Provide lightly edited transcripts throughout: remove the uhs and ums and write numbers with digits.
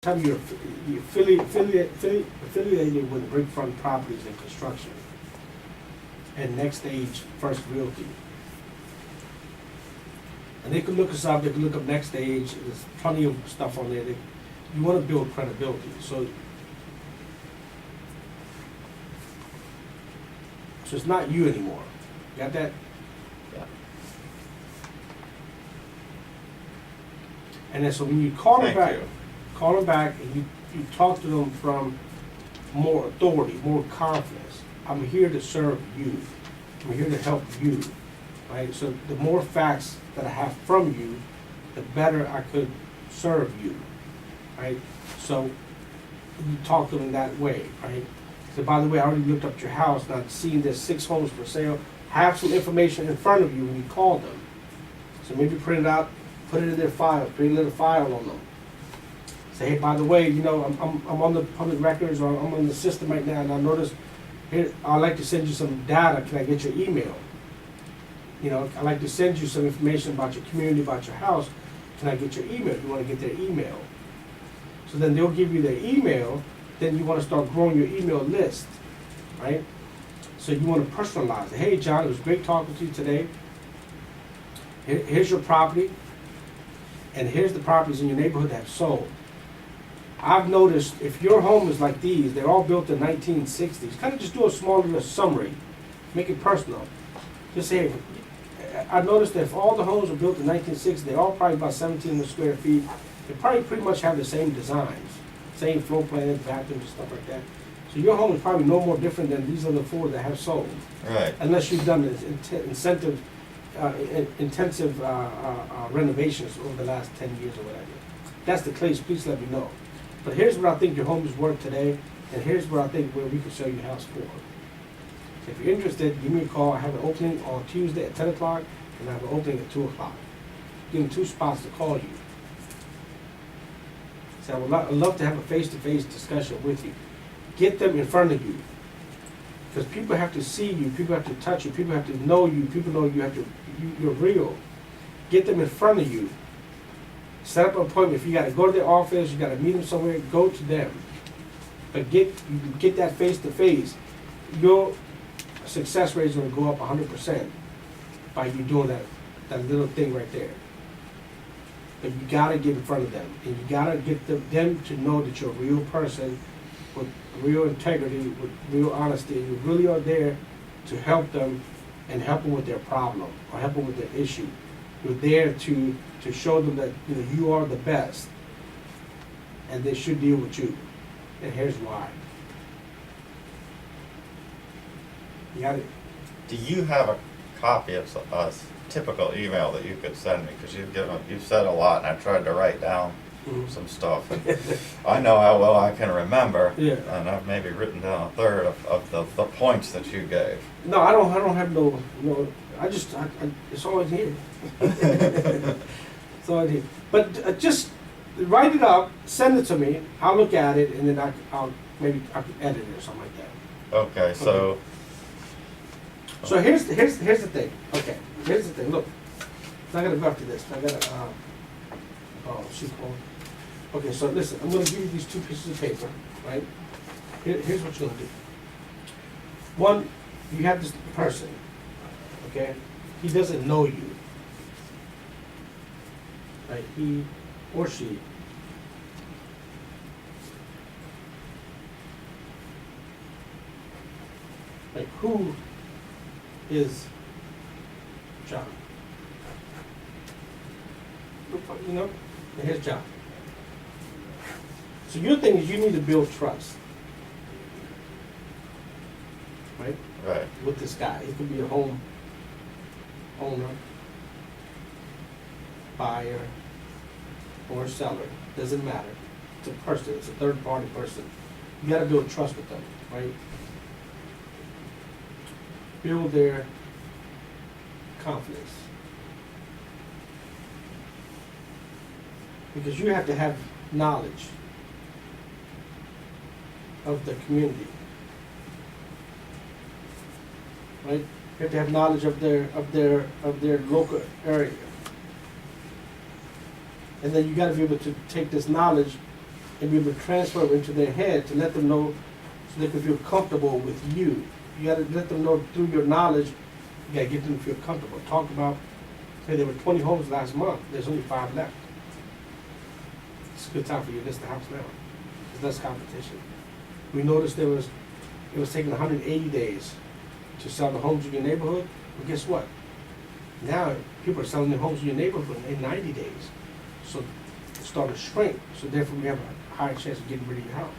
Time you're affiliated with Brickfront Properties and Construction and Next Stage First Realty. And they can look us up, they can look up Next Stage, there's plenty of stuff on there. You want to build credibility. So it's not you anymore. Got that? Yeah. And then so when you call them Thank back, you. call them back and you talk to them from more authority, more confidence. I'm here to serve you. I'm here to help you, right? So the more facts that I have from you, the better I could serve you, right? So you talk to them that way, right? So by the way, I already looked up your house, and I've seen there's 6 homes for sale. Have some information in front of you when you call them. So maybe print it out, put it in their file, create a little file on them. Say, hey, by the way, you know, I'm on the public records, or I'm on the system right now, and I noticed, here, I'd like to send you some data. Can I get your email? You know, I'd like to send you some information about your community, about your house. Can I get your email? You want to get their email. So then they'll give you their email. Then you want to start growing your email list, right? So you want to personalize it. Hey, John, it was great talking to you today. Here's your property, and here's the properties in your neighborhood that have sold. I've noticed if your home is like these, they're all built in 1960s. Kind of just do a small little summary, make it personal. Just say, I noticed that if all the homes are built in 1960s, they're all probably about 1,700 square feet. They probably pretty much have the same designs, same floor plans, bathrooms, and stuff like that. So your home is probably no more different than these other 4 that have sold. Right. Unless you've done intensive renovations over the last 10 years or whatever. If that's the case, please let me know. But here's what I think your home is worth today, and here's what I think where we can sell your house for. So if you're interested, give me a call. I have an opening on Tuesday at 10 o'clock, and I have an opening at 2 o'clock. Give them 2 spots to call you. So I'd love to have a face-to-face discussion with you. Get them in front of you. Because people have to see you, people have to touch you, people have to know you, people know you're real. Get them in front of you. Set up an appointment. If you got to go to their office, you got to meet them somewhere, go to them. But get that face-to-face. Your success rate is going to go up 100% by you doing that little thing right there. But you got to get in front of them, and you got to get them to know that you're a real person with real integrity, with real honesty. You really are there to help them and help them with their problem or help them with their issue. You're there to show them that you are the best, and they should deal with you. And here's why. You got it. Do you have a copy of a typical email that you could send me? Because you've said a lot, and I tried to write down some stuff. And I know how well I can remember, and I've maybe written down a third of the points that you gave. No, I don't have no. I it's all in here. It's all in here. But just write it up, send it to me. I'll look at it, and then I'll maybe I can edit it or something like that. Okay, so. So here's the thing. Okay, here's the thing. Look, I'm not gonna go after this. I gotta. Oh, shoot. Okay, so listen. I'm gonna give you these 2 pieces of paper, right? Here's what you're gonna do. One, you have this person. Okay, he doesn't know you. Right? He or she. Like, who is John? You know? And here's John. So your thing is you need to build trust. Right? Right. With this guy. He could be a home owner, buyer, or seller. Doesn't matter. It's a person. It's a third-party person. You got to build trust with them, right? Build their confidence. Because you have to have knowledge of the community. Right? You have to have knowledge of their local area. And then you got to be able to take this knowledge and be able to transfer them into their head to let them know so they can feel comfortable with you. You gotta let them know through your knowledge, you gotta get them to feel comfortable. Talk about, say there were 20 homes last month, there's only 5 left. It's a good time for you to list the house now. There's less competition. We noticed it was taking 180 days to sell the homes in your neighborhood. Well, guess what? Now people are selling their homes in your neighborhood in 90 days. So it's starting to shrink. So therefore we have a higher chance of getting rid of your house.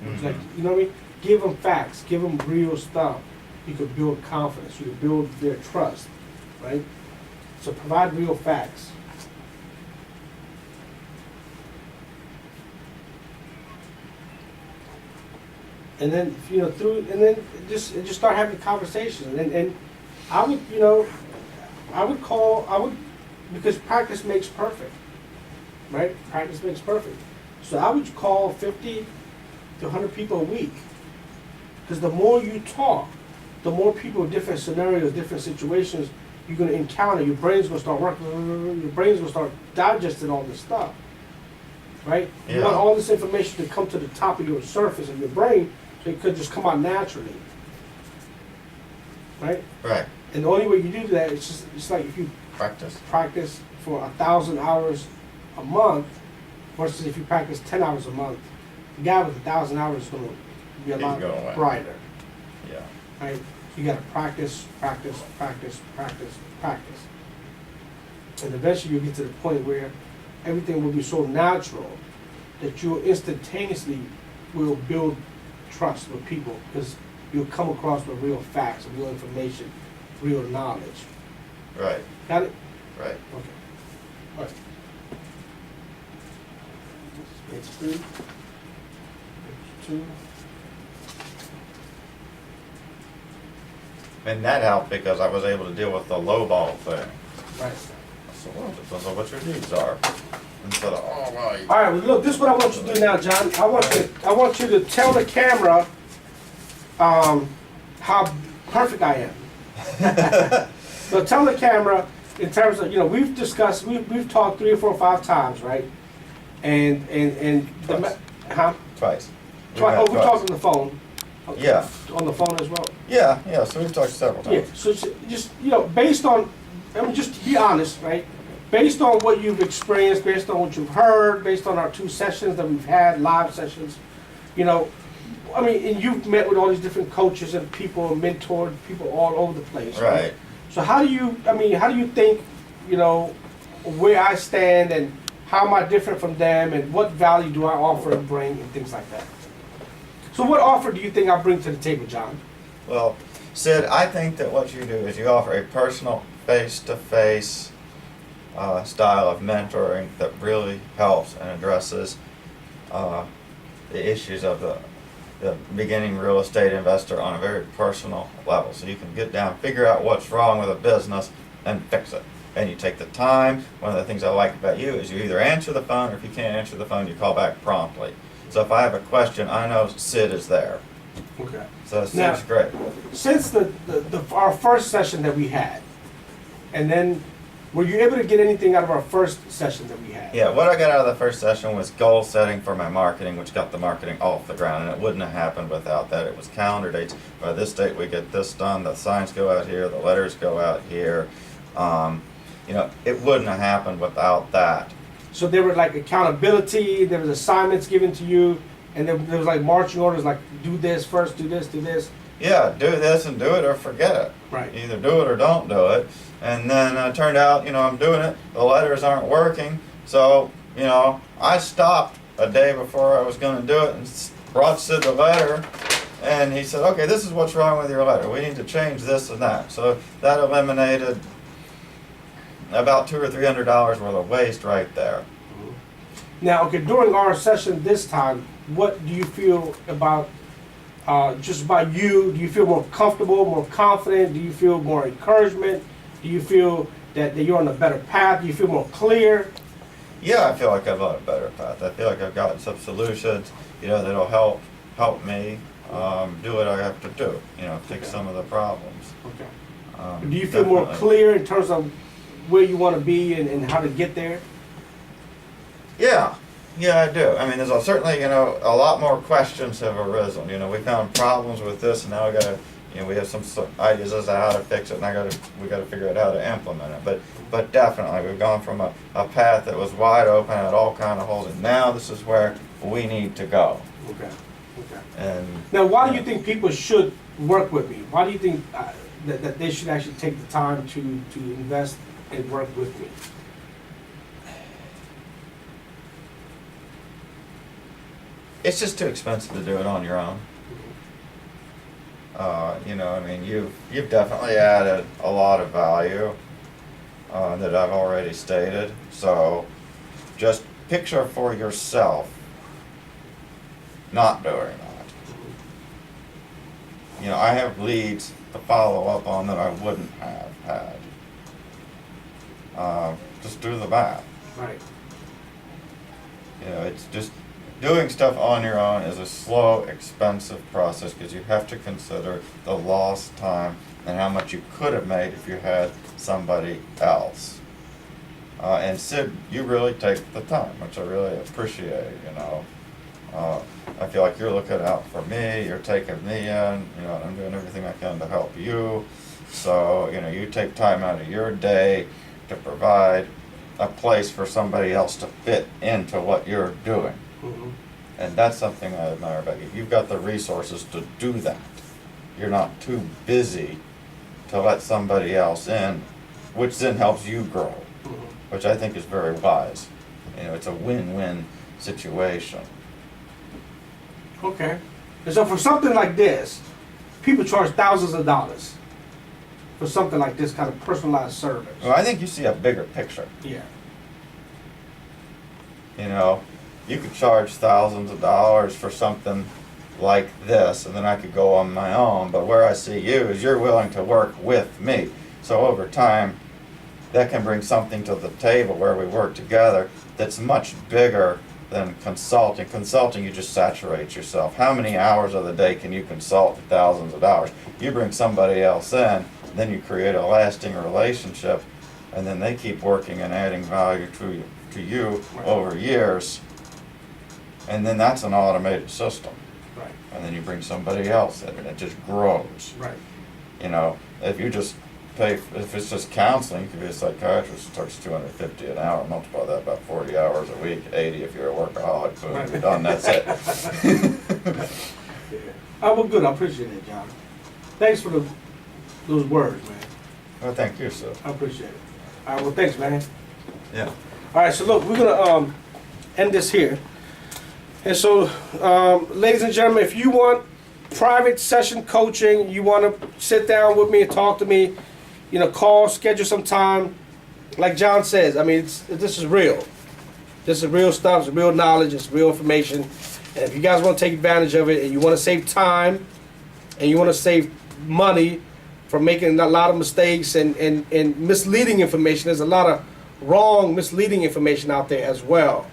It's like, you know what I mean? Give them facts, give them real stuff. You could build confidence, you could build their trust, right? So provide real facts. And then, just start having conversations. And I would, because practice makes perfect, right? Practice makes perfect. So I would call 50 to 100 people a week. Because the more you talk, the more people, different scenarios, different situations you're going to encounter. Your brain's going to start working, your brain's going to start digesting all this stuff, right? Yeah. You want all this information to come to the top of your surface of your brain so it could just come out naturally, right? Right. And the only way you do that is it's like if you Practice for 1,000 hours a month versus if you practice 10 hours a month. The guy with 1,000 hours is going to be a He's lot going away. brighter, Yeah. right? You got to practice. And eventually you'll get to the point where everything will be so natural that you instantaneously will build trust with people because you'll come across with real facts, real information, real knowledge. Right. Got it? Right. Okay. All right. Page 3. Page 2. And that helped because I was able to deal with the low ball thing. Right. So well, it depends on what your needs are. Instead of, oh, well, you... All right, well, look, this is what I want you to do now, John. I want you to tell the camera how perfect I am. So tell the camera in terms of, we've discussed, we've talked 3 or 4 or 5 times, right? And Twice. Huh? Twice. We talked on the phone. Yeah. On the phone as well. Yeah, so we've talked several times. Yeah, so just, based on, just to be honest, right? Based on what you've experienced, based on what you've heard, based on our 2 sessions that we've had, live sessions, and you've met with all these different coaches and people, mentored people all over the place. Right. So how do you think, where I stand and how am I different from them and what value do I offer and bring and things like that? So what offer do you think I bring to the table, John? Well, Sid, I think that what you do is you offer a personal, face-to-face style of mentoring that really helps and addresses the issues of the beginning real estate investor on a very personal level. So you can get down, figure out what's wrong with a business, and fix it. And you take the time. One of the things I like about you is you either answer the phone, or if you can't answer the phone, you call back promptly. So if I have a question, I know Sid is there. Okay. So Sid's Now, great. Since our first session that we had, and then were you able to get anything out of our first session that we had? Yeah, what I got out of the first session was goal setting for my marketing, which got the marketing off the ground, and it wouldn't have happened without that. It was calendar dates. By this date, we get this done. The signs go out here. The letters go out here. It wouldn't have happened without that. So there were like accountability. There was assignments given to you, and there was like marching orders, like do this first, do this, do this. Yeah, do this and do it or forget it. Right. Either do it or don't do it. And then it turned out, I'm doing it. The letters aren't working. So, I stopped a day before I was going to do it and brought Sid the letter. And he said, okay, this is what's wrong with your letter. We need to change this and that. So that eliminated about $200 or $300 worth of waste right there. Now, okay, during our session this time, what do you feel about just about you? Do you feel more comfortable, more confident? Do you feel more encouragement? Do you feel that you're on a better path? Do you feel more clear? Yeah, I feel like I'm on a better path. I feel like I've gotten some solutions, that'll help me do what I have to do, fix some of the problems. Okay. Do you feel more clear in terms of where you want to be and how to get there? Yeah, Yeah, I do. I mean, there's certainly, a lot more questions have arisen. We found problems with this, and now we gotta, we have some ideas as to how to fix it, and we gotta figure out how to implement it. But definitely, we've gone from a path that was wide open, had all kind of holes, and now this is where we need to go. Okay. Okay. And Now, why do you think people should work with me? Why do you think that they should actually take the time to invest and work with me? it's just too expensive to do it on your own. You've definitely added a lot of value that I've already stated. So just picture for yourself not doing that. I have leads to follow up on that I wouldn't have had. Just do the math. Right. It's just doing stuff on your own is a slow, expensive process because you have to consider the lost time and how much you could have made if you had somebody else. And Sid, you really take the time, which I really appreciate, I feel like you're looking out for me, you're taking me in, and I'm doing everything I can to help you. So, you take time out of your day to provide a place for somebody else to fit into what you're doing. Mm-hmm. And that's something I admire about you. You've got the resources to do that. You're not too busy to let somebody else in, which then helps you grow, Mm-hmm. which I think is very wise. It's a win-win situation. Okay. And so for something like this, people charge thousands of dollars for something like this kind of personalized service. Well, I think you see a bigger picture. Yeah. You could charge thousands of dollars for something like this, and then I could go on my own. But where I see you is you're willing to work with me. So over time, that can bring something to the table where we work together that's much bigger than consulting. Consulting, you just saturate yourself. How many hours of the day can you consult for thousands of dollars? You bring somebody else in, then you create a lasting relationship, and then they keep working and adding value to you over years. And then that's an automated system. Right. And then you bring somebody else in, and it just grows. Right. If you just if it's just counseling, you could be a psychiatrist who charges $250 an hour, multiply that by 40 hours a week, 80 if you're a workaholic, boom, you're done, that's it. Yeah. Oh, well, good. I appreciate it, John. Thanks for those words, man. Well, thank you, sir. I appreciate it. All right, well, thanks, man. Yeah. All right, so look, we're going to end this here. And so, ladies and gentlemen, if you want private session coaching, you want to sit down with me and talk to me, call, schedule some time. Like John says, I mean, this is real. This is real stuff, it's real knowledge, it's real information. And if you guys want to take advantage of it and you want to save time and you want to save money from making a lot of mistakes and misleading information, there's a lot of wrong, misleading information out there as well.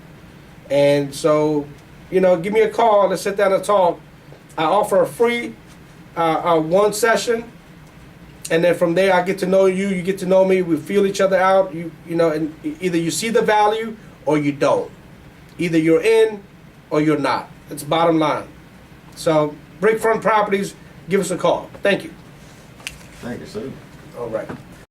And so, give me a call, let's sit down and talk. I offer a free one session, and then from there I get to know you, you get to know me, we feel each other out, and either you see the value or you don't. Either you're in or you're not. It's bottom line. So, Brickfront Properties, give us a call. Thank you. Thank you, sir. All right.